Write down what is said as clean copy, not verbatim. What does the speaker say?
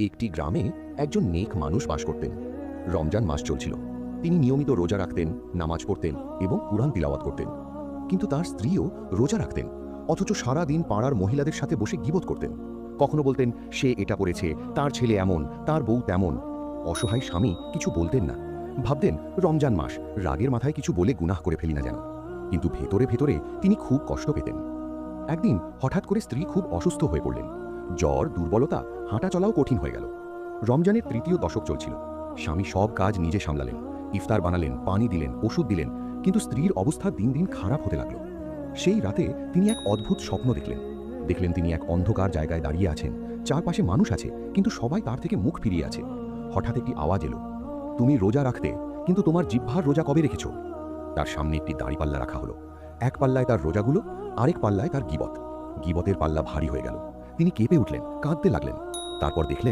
একটি গ্রামে একজন নেক মানুষ বাস করতেন। রমজান মাস চলছিল। তিনি নিয়মিত রোজা রাখতেন, নামাজ পড়তেন এবং কুরআন তিলাওয়াত করতেন। কিন্তু তার স্ত্রীও রোজা রাখতেন, অথচ সারা দিন পাড়ার মহিলাদের সাথে বসে গীবত করতেন। কখনো বলতেন সে এটা করেছে, তার ছেলে এমন, তার বউ তেমন। অসহায় স্বামী কিছু বলতেন না। ভাবতেন রমজান মাস, রাগের মাথায় কিছু বলে গুনাহ করে ফেলি না যেন। কিন্তু ভেতরে ভেতরে তিনি খুব কষ্ট পেতেন। একদিন হঠাৎ করে স্ত্রী খুব অসুস্থ হয়ে পড়লেন। জ্বর, দুর্বলতা, হাঁটা চলাও কঠিন হয়ে গেল। রমজানের তৃতীয় দশক চলছিল। স্বামী সব কাজ নিজে সামলালেন, ইফতার বানালেন, পানি দিলেন, ওষুধ দিলেন, কিন্তু স্ত্রীর অবস্থা দিন দিন খারাপ হতে লাগলো। সেই রাতে তিনি এক অদ্ভুত স্বপ্ন দেখলেন তিনি এক অন্ধকার জায়গায় দাঁড়িয়ে আছেন। চারপাশে মানুষ আছে, কিন্তু সবাই তার থেকে মুখ ফিরিয়ে আছে। হঠাৎ একটি আওয়াজ এলো, তুমি রোজা রাখতে, কিন্তু তোমার জিহ্বার রোজা কবে রেখেছ? তার সামনে একটি দাড়িপাল্লা রাখা হলো। এক পাল্লায় তার রোজাগুলো, আরেক পাল্লায় তার গীবত। গীবতের পাল্লা ভারী হয়ে গেল। তিনি কেঁপে উঠলেন, কাঁদতে লাগলেন। তারপর দেখলেন